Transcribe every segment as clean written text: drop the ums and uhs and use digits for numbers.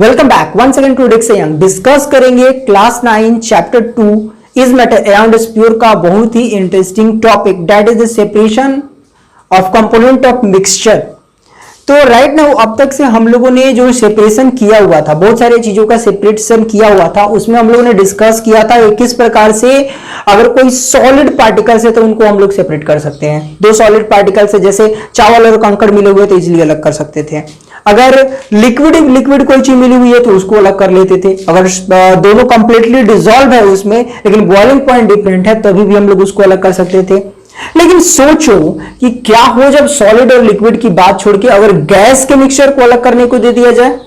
Welcome back once again to Dix Young. Discuss करेंगे class 9 chapter 2 is matter and pure का बहुत ही interesting topic that is the separation of component of mixture. तो right now अब तक से हम लोगों ने जो सेपरेशन किया हुआ था, बहुत सारी चीजों का सेपरेशन किया हुआ था, उसमें हम लोगों ने डिस्कस किया था किस प्रकार से अगर कोई सॉलिड पार्टिकल है तो उनको हम लोग सेपरेट कर सकते हैं। दो सॉलिड पार्टिकल से जैसे चावल और कंकड़ मिले हुए तो इजीली अलग कर सकते थे। अगर लिक्विड कोई चीज मिली हुई है तो उसको अलग कर लेते थे। अगर दोनों कंप्लीटली डिसॉल्व है उसमें लेकिन बॉइलिंग पॉइंट डिफरेंट है तभी भी हम लोग उसको अलग कर सकते थे। लेकिन सोचो कि क्या हो जब सॉलिड और लिक्विड की बात छोड़ के अगर गैस के मिक्सचर को अलग करने को दे दिया जाए।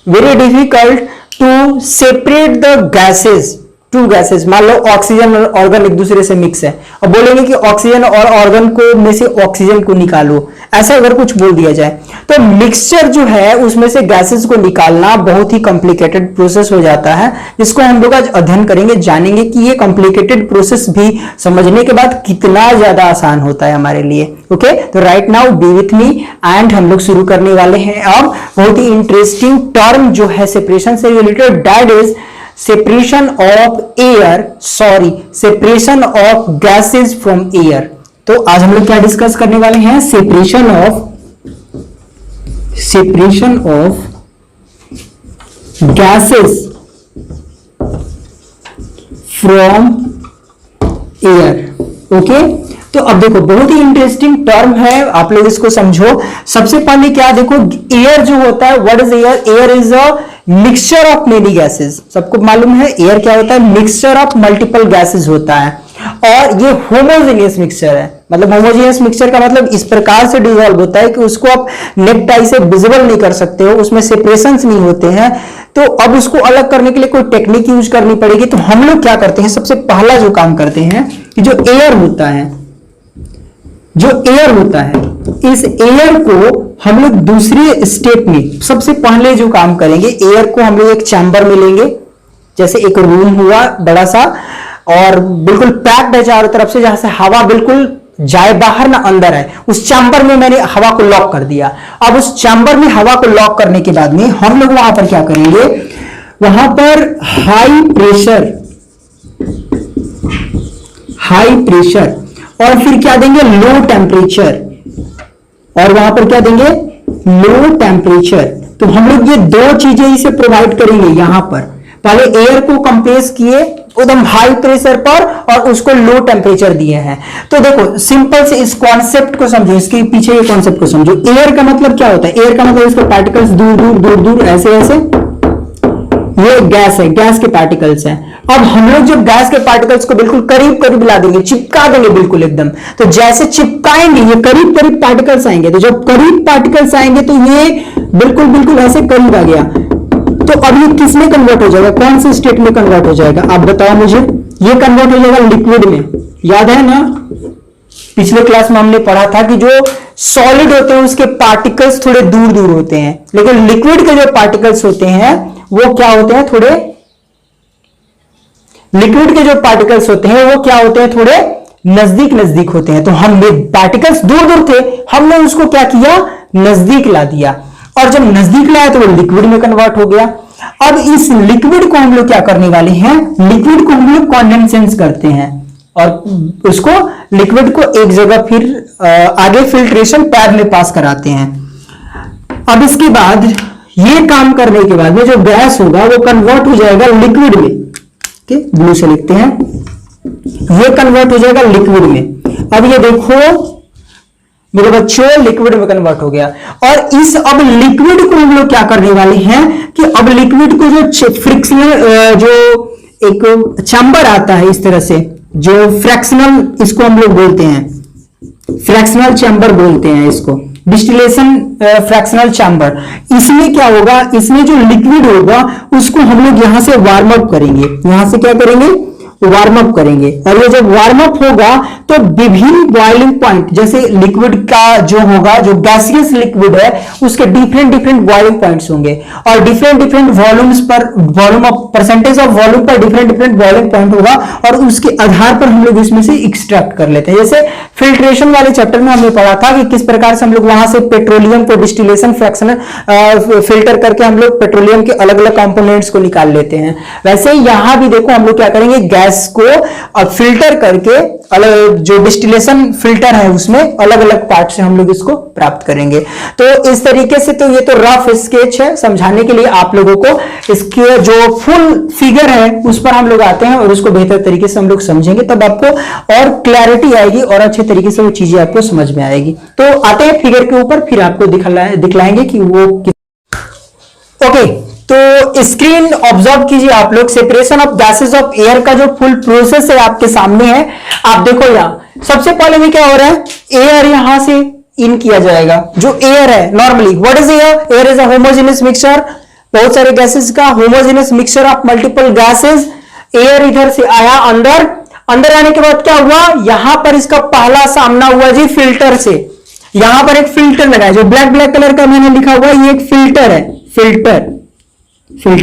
Very difficult to separate the gases, two gases. मान लो ऑक्सीजन और ऑर्गन एक दूसरे से मिक्स है और बोलेंगे कि ऑक्सीजन और ऑर्गन को में से ऑक्सीजन को निकालो, ऐसा अगर कुछ बोल दिया जाए तो मिक्सचर जो है उसमें से गैसेस को निकालना बहुत ही कॉम्प्लिकेटेड प्रोसेस हो जाता है, जिसको हम लोग आज अध्ययन करेंगे, जानेंगे कि ये कॉम्प्लिकेटेड प्रोसेस भी समझने के बाद कितना ज्यादा आसान होता है हमारे लिए। ओके, तो right now B with me and हम लोग शुरू करने वाले हैं अब बहुत ही इंटरेस्टिंग टर्म जो है सेपरेशन से related, that is separation of air, separation of gases from air. तो आज हम लोग क्या डिस्कस करने वाले हैं? Separation of gases from air. Okay, तो अब देखो बहुत ही इंटरेस्टिंग टर्म है, आप लोग इसको समझो। सबसे पहले क्या देखो, एयर जो होता है, what is air? Air is a mixture of many gases. सबको मालूम है एयर क्या होता है? मिक्सचर ऑफ मल्टीपल गैसेस होता है और ये होमोजेनियस मिक्सचर है। मतलब होमोजेनियस मिक्सचर का मतलब इस प्रकार से डिसॉल्व होता है कि उसको आप नेक टाई से विजिबल नहीं कर सकते हो, उसमें सेपरेशंस नहीं होते हैं। तो अब उसको अलग करने के लिए कोई टेक्निक यूज करनी पड़ेगी। तो हम लोग क्या करते हैं, सबसे पहला जो काम करते हैं कि जो एयर होता है, इस एयर को हम लोग दूसरे स्टेप में सबसे पहले जो काम करेंगे, एयर को हम लोग एक चैम्बर में लेंगे, जैसे एक रूम हुआ बड़ा सा और बिल्कुल पैक्ड है चारों तरफ से, जहां से हवा बिल्कुल जाए बाहर ना अंदर है, उस चैम्बर में मैंने हवा को लॉक कर दिया। अब उस चैम्बर में हवा को लॉक करने के बाद में हम लोग वहां पर क्या करेंगे, वहां पर हाई प्रेशर और फिर क्या देंगे, लो टेम्परेचर, और वहां पर क्या देंगे, लो टेम्परेचर। तो हम लोग ये दो चीजें इसे प्रोवाइड करेंगे। यहां पर पहले एयर को कंप्रेस किए एकदम हाई प्रेशर पर और उसको लो टेम्परेचर दिए हैं। तो देखो सिंपल से इस कॉन्सेप्ट को समझो, इसके पीछे ये कॉन्सेप्ट को समझो। एयर का मतलब क्या होता है? एयर का मतलब इसके पार्टिकल्स दूर ऐसे ये गैस है, गैस के पार्टिकल्स हैं। अब हम लोग जब गैस के पार्टिकल्स को बिल्कुल करीब ला देंगे, चिपका देंगे बिल्कुल एकदम, तो जैसे चिपकाएंगे ये करीब पार्टिकल्स आएंगे। तो जब करीब पार्टिकल्स आएंगे तो ये बिल्कुल ऐसे करीब आ गया। तो अब ये किस में कन्वर्ट हो जाएगा, कौन से स्टेट में कन्वर्ट हो जाएगा आप बताओ मुझे? ये कन्वर्ट हो जाएगा लिक्विड में। याद है ना, पिछले क्लास में हमने पढ़ा था कि जो सॉलिड होते हैं उसके पार्टिकल्स थोड़े दूर होते हैं, लेकिन लिक्विड के जो पार्टिकल्स होते हैं वो क्या होते हैं, थोड़े लिक्विड के जो पार्टिकल्स होते हैं वो क्या होते हैं, थोड़े नजदीक होते हैं। तो हम पार्टिकल्स दूर थे, हमने उसको क्या किया, नजदीक ला दिया, और जब नजदीक लाया तो वो लिक्विड में कन्वर्ट हो गया। अब इस लिक्विड को हम लोग क्या करने वाले हैं, लिक्विड को हम लोग कंडेंसेंस करते हैं और उसको लिक्विड को एक जगह फिर आगे फिल्ट्रेशन टैब में पास कराते हैं। अब इसके बाद ये काम करने के बाद में जो गैस होगा वो कन्वर्ट हो जाएगा लिक्विड में। ब्लू से लिखते हैं, ये कन्वर्ट हो जाएगा लिक्विड में। अब ये देखो मेरे बच्चों, लिक्विड में कन्वर्ट हो गया। और इस अब लिक्विड को हम लोग क्या करने वाले हैं कि अब लिक्विड को जो फ्रिक्शनल जो एक चैम्बर आता है इस तरह से, जो फ्रैक्शनल, इसको हम लोग बोलते हैं फ्रैक्शनल चैम्बर बोलते हैं इसको, डिस्टिलेशन फ्रैक्शनल चैम्बर। इसमें क्या होगा, इसमें जो लिक्विड होगा उसको हम लोग यहां से वार्म अप करेंगे। यहां से क्या करेंगे, वार्म अप करेंगे। और ये जब वार्म अप होगा तो विभिन्न बॉइलिंग पॉइंट, जैसे लिक्विड का जो होगा, जो गैसियस लिक्विड है उसके डिफरेंट डिफरेंट बॉइलिंग पॉइंट्स होंगे और डिफरेंट डिफरेंट वॉल्यूम्स पर, volume of percentage of volume पर डिफरेंट डिफरेंट बॉइलिंग पॉइंट होगा और उसके आधार पर हम लोग इसमें से एक्सट्रैक्ट कर लेते हैं। जैसे फिल्ट्रेशन वाले चैप्टर में हमने पढ़ा था कि किस प्रकार से हम लोग वहां से पेट्रोलियम को डिस्टिलेशन फ्रैक्शन फिल्टर करके हम लोग पेट्रोलियम के अलग अलग कंपोनेंट्स को निकाल लेते हैं। वैसे यहां भी देखो हम लोग क्या करेंगे, गैस को फिल्टर करके अलग जो डिस्टिलेशन फिल्टर है उसमें अलग अलग पार्ट से हम लोग इसको प्राप्त करेंगे। तो इस तरीके से, तो ये तो रफ स्केच है समझाने के लिए आप लोगों को, इसके जो फुल फिगर है उस पर हम लोग आते हैं और उसको बेहतर तरीके से हम लोग समझेंगे, तब आपको और क्लैरिटी आएगी और अच्छे तरीके से वो चीजें आपको समझ में आएगी। तो आते हैं फिगर के ऊपर, फिर आपको दिखलाएंगे कि वो ओके। तो स्क्रीन ऑब्जर्व कीजिए आप लोग, separation of gases of air का जो फुल प्रोसेस है आपके सामने है। आप देखो यहां सबसे पहले में क्या हो रहा है, एयर यहां से इन किया जाएगा। जो एयर है normally, what is air? Air is a homogeneous mixture, बहुत सारे गैसेस का homogeneous mixture of multiple gases. Air इधर से आया अंदर, अंदर आने के बाद क्या हुआ, यहां पर इसका पहला सामना हुआ जी फिल्टर से। यहां पर एक फिल्टर लगाया, जो ब्लैक ब्लैक कलर का मैंने लिखा हुआ है, ये एक फिल्टर है, फिल्टर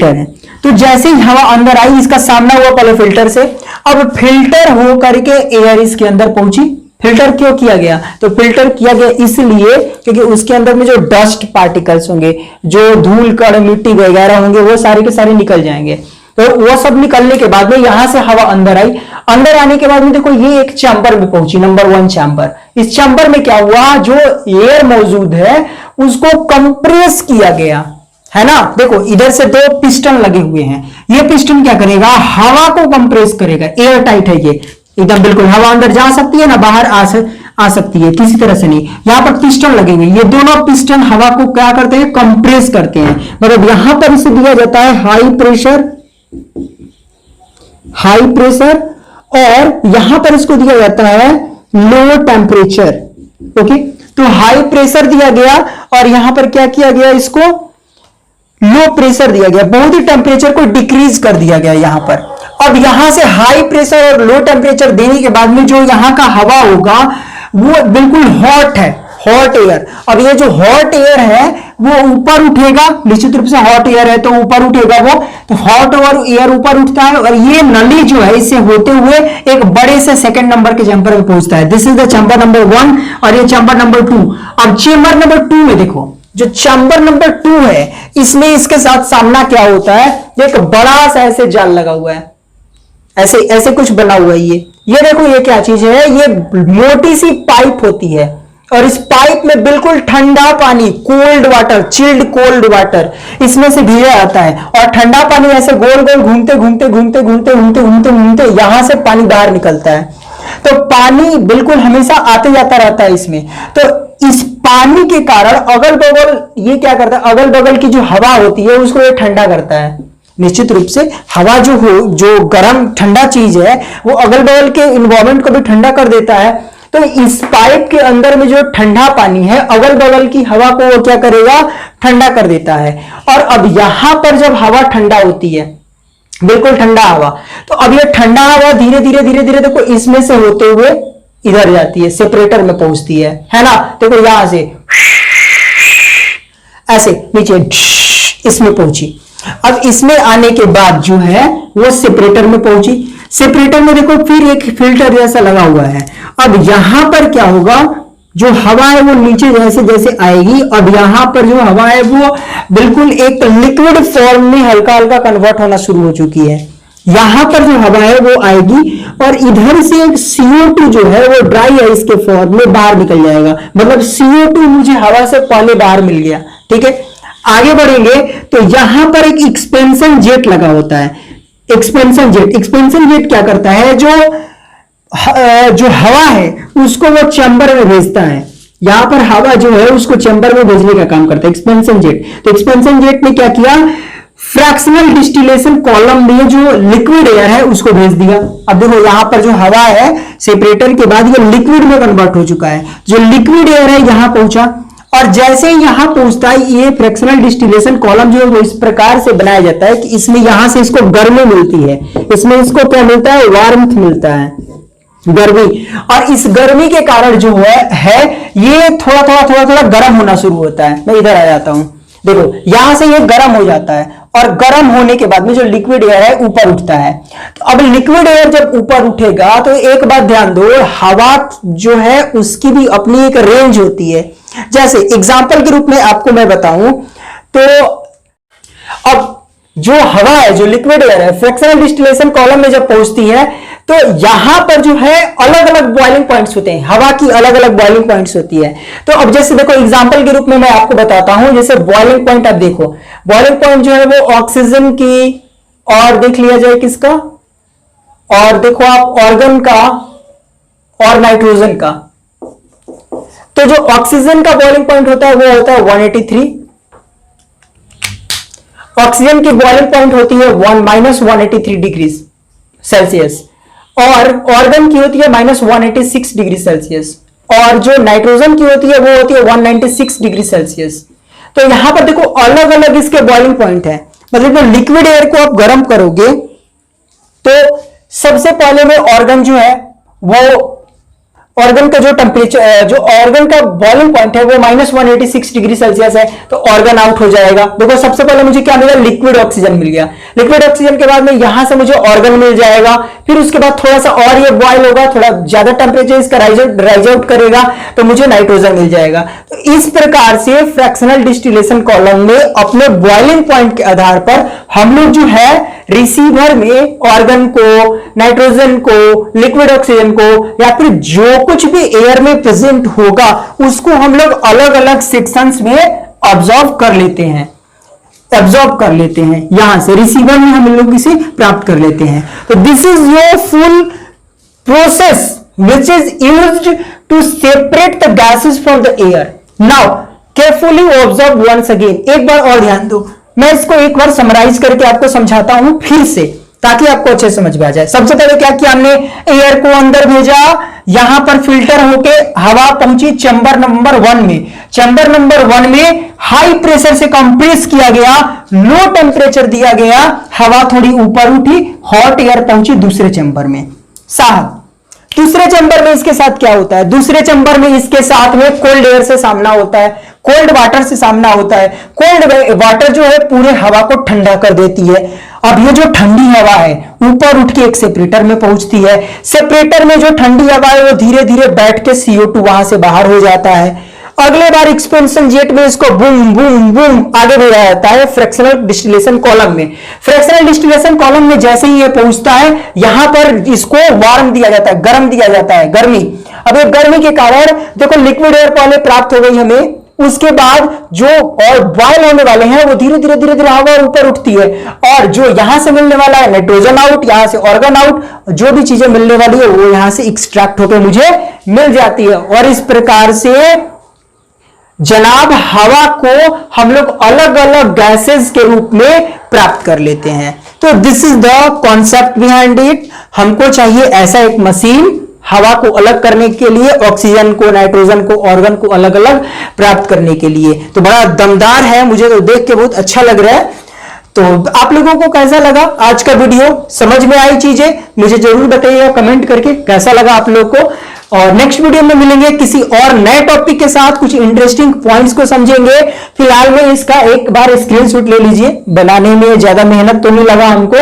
है। तो जैसे ही हवा अंदर आई, इसका सामना हुआ पहले फिल्टर से, अब फिल्टर हो करके एयर इसके अंदर पहुंची। फिल्टर क्यों किया गया? तो फिल्टर किया गया इसलिए क्योंकि उसके अंदर में जो डस्ट पार्टिकल्स होंगे, जो धूल कण मिट्टी वगैरह होंगे, वो सारे के सारे निकल जाएंगे। तो वो सब निकलने के बाद में यहां से हवा अंदर आई। अंदर आने के बाद में देखो ये एक चैम्बर में पहुंची, नंबर 1 चैम्बर। इस चैम्बर में क्या हुआ, जो एयर मौजूद है उसको कंप्रेस किया गया, है ना। देखो इधर से 2 पिस्टन लगे हुए हैं, ये पिस्टन क्या करेगा, हवा को कंप्रेस करेगा। एयर टाइट है ये एकदम, बिल्कुल हवा अंदर जा सकती है ना, बाहर आ सकती है, किसी तरह से नहीं। यहां पर पिस्टन लगेंगे, ये दोनों पिस्टन हवा को क्या करते हैं, कंप्रेस करते हैं। मतलब यहां पर इसे दिया जाता है हाई प्रेशर और यहां पर इसको दिया जाता है लो टेम्परेचर। ओके, तो हाई प्रेशर दिया गया और यहां पर क्या किया गया, इसको लो प्रेशर दिया गया, बहुत ही टेम्परेचर को डिक्रीज कर दिया गया यहां पर। अब यहां से हाई प्रेशर और लो टेम्परेचर देने के बाद में जो यहां का हवा होगा वो बिल्कुल हॉट है, हॉट एयर। अब ये जो हॉट एयर है वो ऊपर उठेगा, निश्चित रूप से हॉट एयर है तो ऊपर उठेगा वो, तो हॉट और एयर ऊपर उठता है और ये नली जो है इससे होते हुए एक बड़े से सेकंड नंबर के चैम्बर में पहुंचता है। This is the chamber number 1 और ये चैम्बर नंबर 2। अब चैम्बर नंबर 2 में देखो, जो चैम्बर नंबर 2 है इसमें इसके साथ सामना क्या होता है, एक बड़ा सा ऐसे जाल लगा हुआ है, ऐसे ऐसे कुछ बना हुआ है। ये देखो ये क्या चीज है, ये मोटी सी पाइप होती है और इस पाइप में बिल्कुल ठंडा पानी, cold water, chilled cold water इसमें से भेजा जाता है और ठंडा पानी ऐसे गोल गोल घूमते यहां से पानी बाहर निकलता है। तो पानी बिल्कुल हमेशा आते जाता रहता है इसमें। तो इस पानी के कारण अगल बगल ये क्या करता है, अगल बगल की जो हवा होती है उसको ये ठंडा करता है। निश्चित रूप से हवा जो हो, जो गर्म ठंडा चीज है वो अगल बगल के इन्वायरमेंट को भी ठंडा कर देता है। तो इस पाइप के अंदर में जो ठंडा पानी है अगल बगल की हवा को वो क्या करेगा, ठंडा कर देता है। और अब यहां पर जब हवा ठंडा होती है, बिल्कुल ठंडा हवा, तो अब ये ठंडा हवा धीरे धीरे देखो इसमें से होते हुए इधर जाती है, सेपरेटर में पहुंचती है ना। देखो यहां से ऐसे नीचे इसमें पहुंची। अब इसमें आने के बाद जो है वो सेपरेटर में पहुंची। सेपरेटर में देखो फिर एक फिल्टर जैसा लगा हुआ है। अब यहां पर क्या होगा, जो हवा है वो नीचे जैसे जैसे आएगी। अब यहां पर जो हवा है वो बिल्कुल एक लिक्विड फॉर्म में हल्का हल्का कन्वर्ट होना शुरू हो चुकी है। यहां पर जो हवा है वो आएगी और इधर से एक CO2 जो है वो ड्राई आइस के फॉर्म में बाहर निकल जाएगा। मतलब CO2 मुझे हवा से पहले बाहर मिल गया। ठीक है, आगे बढ़ेंगे तो यहां पर एक एक्सपेंशन जेट लगा होता है। एक्सपेंशन जेट क्या करता है, जो हवा है उसको वो चैम्बर में भेजता है। यहां पर हवा जो है उसको चैम्बर में भेजने का काम करता है एक्सपेंशन जेट। तो एक्सपेंशन जेट ने क्या किया, फ्रैक्शनल डिस्टिलेशन कॉलम में जो लिक्विड एयर है उसको भेज दिया। अब देखो यहां पर जो हवा है सेपरेटर के बाद ये लिक्विड में कन्वर्ट हो चुका है। जो लिक्विड एयर है यहां पहुंचा और जैसे ही यहां पहुंचता है, ये फ्रैक्शनल डिस्टिलेशन कॉलम जो है वो इस प्रकार से बनाया जाता है कि इसमें यहां से इसको गर्मी मिलती है, इसमें इसको क्या मिलता है, वार्मथ मिलता है, गर्मी। और इस गर्मी के कारण जो है ये थोड़ा थोड़ा गर्म होना शुरू होता है। मैं इधर आ जाता हूं, देखो यहां से ये गर्म हो जाता है और गर्म होने के बाद में जो लिक्विड एयर है ऊपर उठता है। तो अब लिक्विड एयर जब ऊपर उठेगा तो एक बात ध्यान दो, हवा जो है उसकी भी अपनी एक रेंज होती है। जैसे एग्जांपल के रूप में आपको मैं बताऊं तो अब जो हवा है, जो लिक्विड एयर है, फ्रैक्शनल डिस्टिलेशन कॉलम में जब पहुंचती है तो यहां पर जो है अलग अलग बॉइलिंग पॉइंट्स होते हैं, हवा की अलग अलग बॉइलिंग पॉइंट्स होती है। तो अब जैसे देखो एग्जांपल के रूप में मैं आपको बताता हूं, जैसे बॉइलिंग पॉइंट, अब देखो बॉइलिंग पॉइंट जो है वो ऑक्सीजन की, और देख लिया जाए किसका, और देखो आप ऑर्गन का और नाइट्रोजन का। तो जो ऑक्सीजन का बॉइलिंग पॉइंट होता है वो होता है 183, ऑक्सीजन की बॉइलिंग पॉइंट होती है -183 डिग्री सेल्सियस, और ऑर्गन की होती है -186 डिग्री सेल्सियस, और जो नाइट्रोजन की होती है वो होती है 196 डिग्री सेल्सियस। तो यहां पर देखो अलग अलग इसके बॉइलिंग पॉइंट है। मतलब जो लिक्विड एयर को आप गर्म करोगे तो सबसे पहले में ऑर्गन जो है वो, ऑर्गन का जो टेम्परेचर, जो ऑर्गन का बॉइलिंग पॉइंट है वो -186 डिग्री सेल्सियस है, तो ऑर्गन आउट हो जाएगा। देखो सबसे पहले मुझे क्या मिला, लिक्विड ऑक्सीजन मिल गया। लिक्विड ऑक्सीजन के बाद में यहां से मुझे ऑर्गन मिल जाएगा, फिर उसके बाद थोड़ा सा और ये बॉयल होगा, थोड़ा ज्यादा टेम्परेचर इसका राइज आउट करेगा तो मुझे नाइट्रोजन मिल जाएगा। तो इस प्रकार से फ्रैक्शनल डिस्टिलेशन कॉलम में अपने बॉइलिंग पॉइंट के आधार पर हम लोग जो है रिसीवर में ऑर्गन को, नाइट्रोजन को, लिक्विड ऑक्सीजन को, या फिर जो कुछ भी एयर में प्रेजेंट होगा उसको हम लोग अलग अलग सेक्शंस में ऑब्जर्व कर लेते हैं, यहां से रिसीवर में हम लोग इसे प्राप्त कर लेते हैं। तो this is your full process which is used to separate the gases from the air. Now carefully observe once again, एक बार और ध्यान दो, मैं इसको एक बार समराइज करके आपको समझाता हूं फिर से, ताकि आपको अच्छे समझ में आ जाए। सबसे पहले क्या किया हमने, एयर को अंदर भेजा, यहां पर फिल्टर होके हवा पहुंची चैम्बर नंबर 1 में। चैम्बर नंबर 1 में हाई प्रेशर से कंप्रेस किया गया, लो टेम्परेचर दिया गया, हवा थोड़ी ऊपर उठी, हॉट एयर पहुंची दूसरे चैम्बर में। साहब दूसरे चैम्बर में इसके साथ क्या होता है, दूसरे चैम्बर में इसके साथ में कोल्ड एयर से सामना होता है, कोल्ड वाटर से सामना होता है। कोल्ड वाटर जो है पूरे हवा को ठंडा कर देती है। अब ये जो ठंडी हवा है ऊपर उठ के एक सेपरेटर में पहुंचती है, सेपरेटर में जो ठंडी हवा है वो धीरे धीरे बैठ के CO2 वहां से बाहर हो जाता है। अगले बार एक्सपेंशन जेट में इसको बूम बूम बूम आगे भेजा जाता है फ्रैक्शनल डिस्टिलेशन कॉलम में। फ्रैक्शनल डिस्टिलेशन कॉलम में जैसे ही ये पहुंचता है यहां पर इसको वार्म दिया जाता है, गर्म दिया जाता है, गर्मी। अब ये गर्मी के कारण देखो लिक्विड एयर पहले प्राप्त हो गई हमें, उसके बाद जो और बॉयल होने वाले हैं वो धीरे धीरे हवा ऊपर उठती है, और जो यहां से मिलने वाला है नाइट्रोजन आउट, यहां से ऑर्गन आउट, जो भी चीजें मिलने वाली है वो यहां से एक्सट्रैक्ट होकर मुझे मिल जाती है। और इस प्रकार से जनाब हवा को हम लोग अलग अलग गैसेस के रूप में प्राप्त कर लेते हैं। तो this is the concept behind it. हमको चाहिए ऐसा एक मशीन हवा को अलग करने के लिए, ऑक्सीजन को, नाइट्रोजन को, ऑर्गन को अलग अलग प्राप्त करने के लिए। तो बड़ा दमदार है, मुझे तो देख के बहुत अच्छा लग रहा है। तो आप लोगों को कैसा लगा आज का वीडियो, समझ में आई चीजें, मुझे जरूर बताइएगा कमेंट करके कैसा लगा आप लोग को। और नेक्स्ट वीडियो में मिलेंगे किसी और नए टॉपिक के साथ, कुछ इंटरेस्टिंग पॉइंट्स को समझेंगे। फिलहाल में इसका एक बार स्क्रीनशॉट ले लीजिए, बनाने में ज्यादा मेहनत तो नहीं लगा हमको,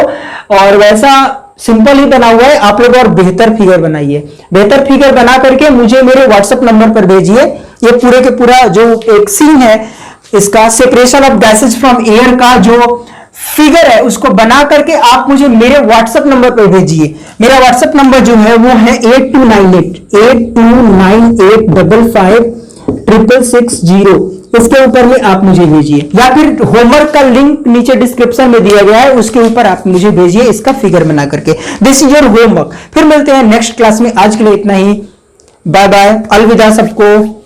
और वैसा सिंपल ही बना हुआ है। आप लोग और बेहतर फिगर बनाइए, बेहतर फिगर बना करके मुझे मेरे व्हाट्सएप नंबर पर भेजिए। ये पूरे के पूरा जो एक सीन है इसका, separation of gases from air का जो फिगर है उसको बना करके आप मुझे मेरे व्हाट्सएप नंबर पर भेजिए। मेरा व्हाट्सएप नंबर जो है वो है 8298555660। इसके ऊपर में आप मुझे भेजिए, या फिर होमवर्क का लिंक नीचे डिस्क्रिप्शन में दिया गया है, उसके ऊपर आप मुझे भेजिए इसका फिगर बना करके। This is your homework. फिर मिलते हैं नेक्स्ट क्लास में, आज के लिए इतना ही। बाय बाय, अलविदा सबको।